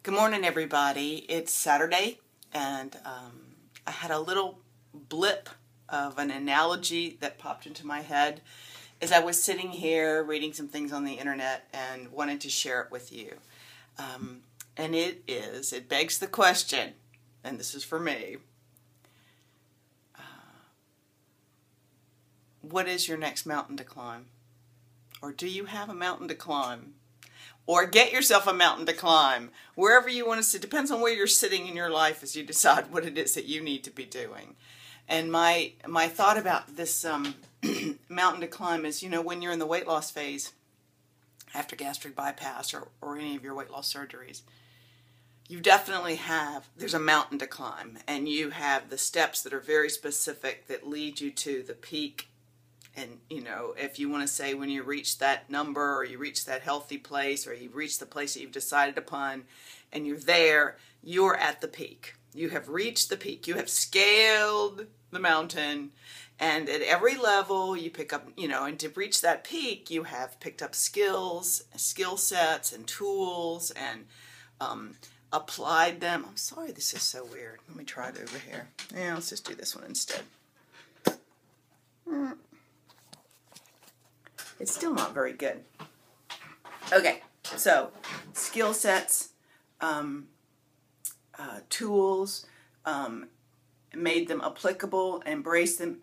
Good morning, everybody. It's Saturday, and I had a little blip of an analogy that popped into my head as I was sitting here reading some things on the internet and wanted to share it with you. And it begs the question, and this is for me, what is your next mountain to climb? Or do you have a mountain to climb? Or get yourself a mountain to climb. Wherever you want to sit. Depends on where you're sitting in your life as you decide what it is that you need to be doing. And my thought about this mountain to climb is, you know, when you're in the weight loss phase, after gastric bypass or any of your weight loss surgeries, you definitely there's a mountain to climb. And you have the steps that are very specific that lead you to the peak. And, you know, if you want to say when you reach that number or you reach that healthy place or you reach the place that you've decided upon and you're there, you're at the peak. You have reached the peak. You have scaled the mountain, and at every level you pick up, you know, and to reach that peak you have picked up skills, skill sets and tools and applied them. I'm sorry this is so weird. Let me try it over here. Yeah, let's just do this one instead. It's still not very good. Okay, so skill sets, tools, made them applicable, embraced them,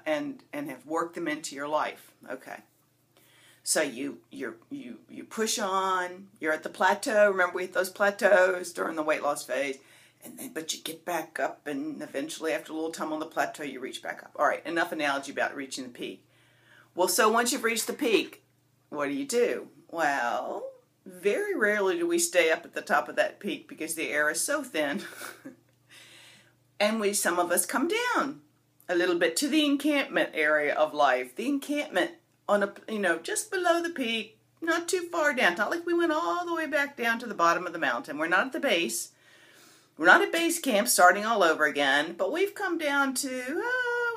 and have worked them into your life. Okay, so you push on. You're at the plateau. Remember, we hit those plateaus during the weight loss phase, but you get back up, and eventually, after a little time on the plateau, you reach back up. All right, enough analogy about reaching the peak. Well, so once you've reached the peak, what do? Well, very rarely do we stay up at the top of that peak because the air is so thin. And some of us come down a little bit to the encampment area of life. The encampment on just below the peak, not too far down. Not like we went all the way back down to the bottom of the mountain. We're not at the base. We're not at base camp starting all over again, but we've come down to,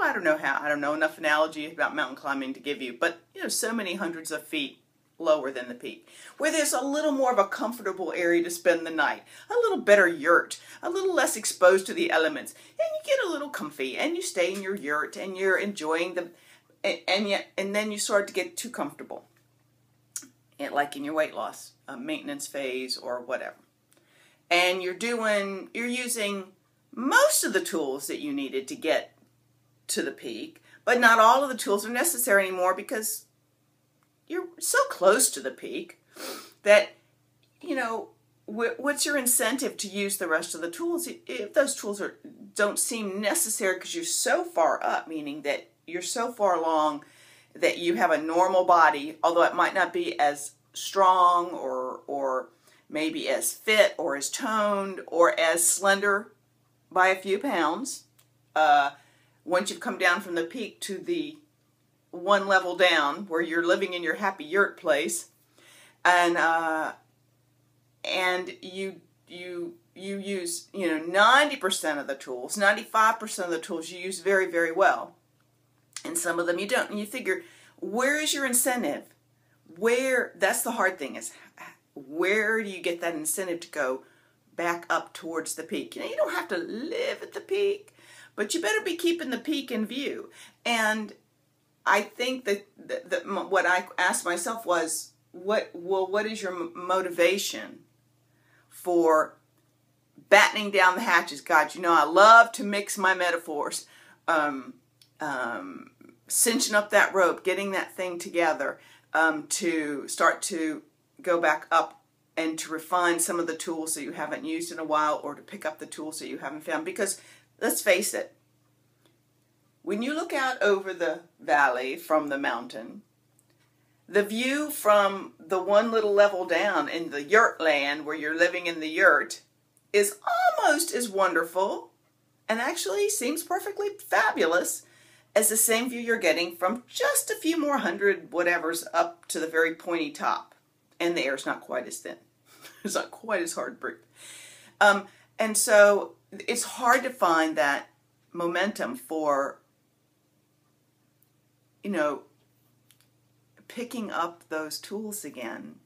I don't know enough analogy about mountain climbing to give you, but so many hundreds of feet lower than the peak, where there's a little more of a comfortable area to spend the night, a little better yurt, a little less exposed to the elements, and you get a little comfy, and you stay in your yurt, and you're enjoying and then you start to get too comfortable, like in your weight loss maintenance phase or whatever. And you're using most of the tools that you needed to get to the peak, but not all of the tools are necessary anymore because you're so close to the peak that, what's your incentive to use the rest of the tools if those tools don't seem necessary because you're so far up, meaning that you're so far along that you have a normal body, although it might not be as strong or maybe as fit or as toned or as slender by a few pounds. Once you've come down from the peak to the one level down where you're living in your happy yurt place, and you use 90% of the tools, 95% of the tools you use very, very well, and some of them you don't. And you figure, where is your incentive? That's the hard thing, is where do you get that incentive to go back up towards the peak? You don't have to live at the peak, but you better be keeping the peak in view. And I think that what I asked myself was, what is your motivation for battening down the hatches? God, I love to mix my metaphors. Cinching up that rope, getting that thing together, to start to go back up and to refine some of the tools that you haven't used in a while, or to pick up the tools that you haven't found. Because let's face it, when you look out over the valley from the mountain, the view from the one little level down in the yurt land where you're living in the yurt is almost as wonderful, and actually seems perfectly fabulous, as the same view you're getting from just a few more hundred whatevers up to the very pointy top. And the air's not quite as thin. It's not quite as hard to breathe. And so it's hard to find that momentum for, picking up those tools again,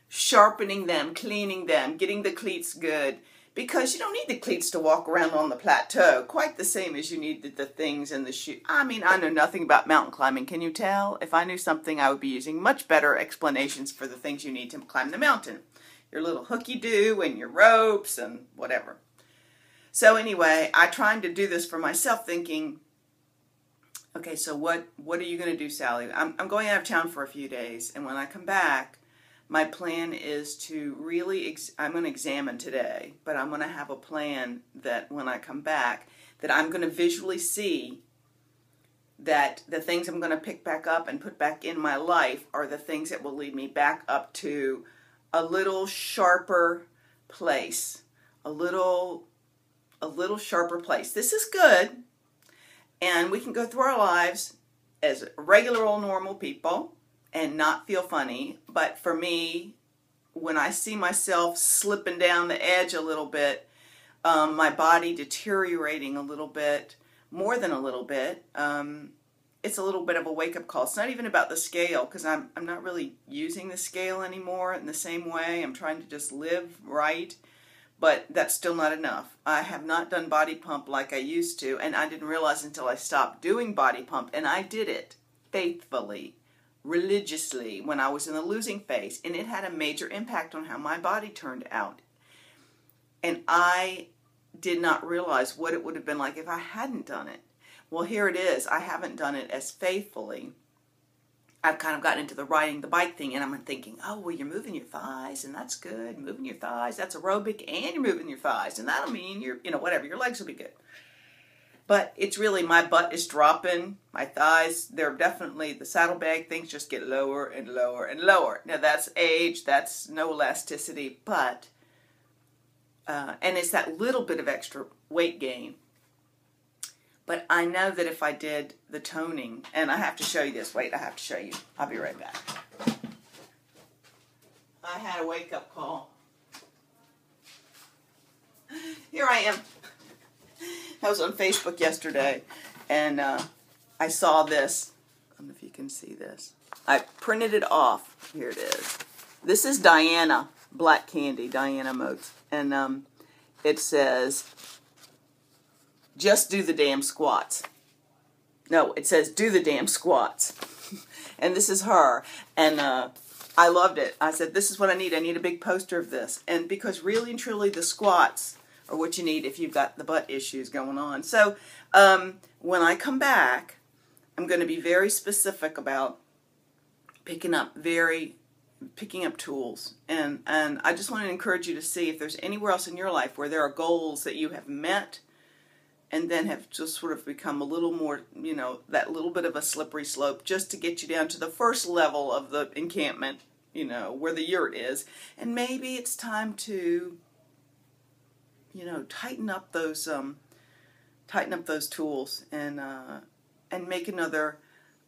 sharpening them, cleaning them, getting the cleats good, because you don't need the cleats to walk around on the plateau, quite the same as you need the things in the shoe. I mean, I know nothing about mountain climbing, can you tell? If I knew something, I would be using much better explanations for the things you need to climb the mountain. Your little hooky-doo and your ropes and whatever. So anyway, I tried to do this for myself thinking, okay, so what are you going to do, Sally? I'm going out of town for a few days, and when I come back, my plan is to really, I'm going to examine today, but I'm going to have a plan that when I come back, that I'm going to visually see that the things I'm going to pick back up and put back in my life are the things that will lead me back up to a little sharper place, a little sharper place. This is good, and we can go through our lives as regular old normal people and not feel funny. But for me, when I see myself slipping down the edge a little bit, my body deteriorating a little bit, more than a little bit, it's a little bit of a wake-up call. It's not even about the scale, because I'm not really using the scale anymore in the same way. I'm trying to just live right, but that's still not enough. I have not done body pump like I used to, and I didn't realize until I stopped doing body pump, and I did it faithfully, religiously, when I was in the losing phase, and it had a major impact on how my body turned out. And I did not realize what it would have been like if I hadn't done it. Well, here it is. I haven't done it as faithfully. I've kind of gotten into the riding the bike thing, and I'm thinking, oh, well, you're moving your thighs, and that's good. Moving your thighs, that's aerobic, and you're moving your thighs, and that'll mean you're, whatever, your legs will be good. But it's really, my butt is dropping, my thighs, they're definitely, the saddlebag things just get lower and lower and lower. Now, that's age, that's no elasticity, but, and it's that little bit of extra weight gain. But I know that if I did the toning, and I have to show you this. Wait, I have to show you. I'll be right back. I had a wake-up call. Here I am. I was on Facebook yesterday, and I saw this. I don't know if you can see this. I printed it off. Here it is. This is Diana, Black Candy, Diana Moats. And it says, just do the damn squats. No, it says do the damn squats. And this is her. And I loved it. I said, this is what I need. I need a big poster of this. And because really and truly the squats are what you need if you've got the butt issues going on. So when I come back, I'm going to be very specific about picking up tools. And I just want to encourage you to see if there's anywhere else in your life where there are goals that you have met and then have just sort of become a little more, that little bit of a slippery slope just to get you down to the first level of the encampment, where the yurt is. And maybe it's time to, tighten up those tools and make another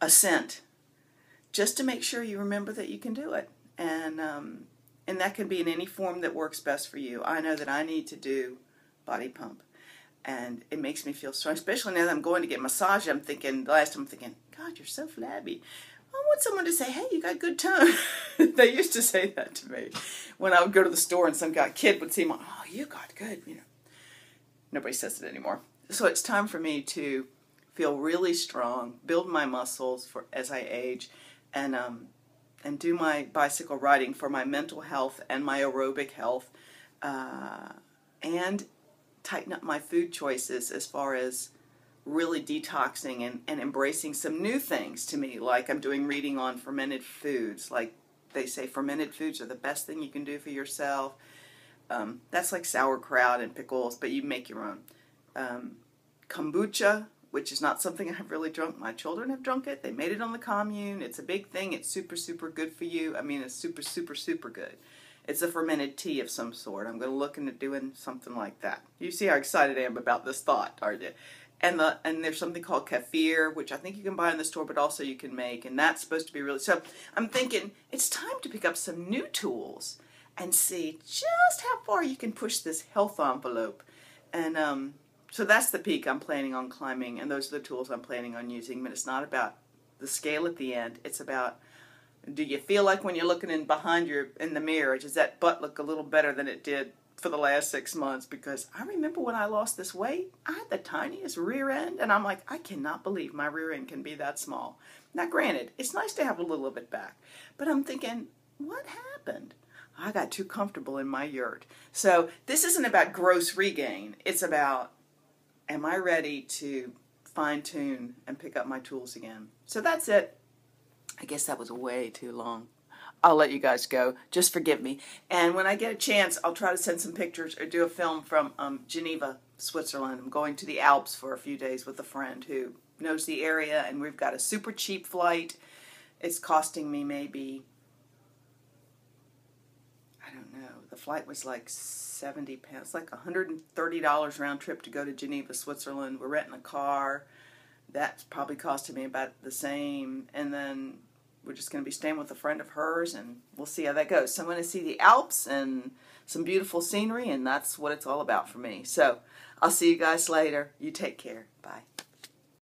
ascent, just to make sure you remember that you can do it. And that can be in any form that works best for you. I know that I need to do body pump. And it makes me feel strong, especially now that I'm going to get massage. God, you're so flabby. I want someone to say, hey, you got good tone. They used to say that to me when I would go to the store and some kid would see me, oh, you got good, Nobody says it anymore. So it's time for me to feel really strong, build my muscles as I age, and do my bicycle riding for my mental health and my aerobic health, and tighten up my food choices as far as really detoxing and embracing some new things to me, like I'm doing reading on fermented foods. Like they say, fermented foods are the best thing you can do for yourself. That's like sauerkraut and pickles, but you make your own. Kombucha, which is not something I've really drunk. My children have drunk it. They made it on the commune. It's a big thing. It's super, super good for you. I mean, it's super, super, super good. It's a fermented tea of some sort. I'm going to look into doing something like that. You see how excited I am about this thought, aren't you? And there's something called kefir, which I think you can buy in the store, but also you can make. And that's supposed to be really... So I'm thinking it's time to pick up some new tools and see just how far you can push this health envelope. And so that's the peak I'm planning on climbing, and those are the tools I'm planning on using. But it's not about the scale at the end. It's about Do you feel like when you're looking in the mirror, does that butt look a little better than it did for the last 6 months? Because I remember when I lost this weight, I had the tiniest rear end, and I'm like, I cannot believe my rear end can be that small. Now, granted, it's nice to have a little of it back, but I'm thinking, what happened? I got too comfortable in my yurt. So this isn't about gross regain. It's about, am I ready to fine-tune and pick up my tools again? So that's it. I guess that was way too long. I'll let you guys go. Just forgive me. And when I get a chance, I'll try to send some pictures or do a film from Geneva, Switzerland. I'm going to the Alps for a few days with a friend who knows the area, and we've got a super cheap flight. It's costing me maybe, I don't know, the flight was like 70 pounds, like $130 round trip to go to Geneva, Switzerland. We're renting a car. That's probably costing me about the same. And then we're just going to be staying with a friend of hers, and we'll see how that goes. So I'm going to see the Alps and some beautiful scenery, and that's what it's all about for me. So I'll see you guys later. You take care. Bye.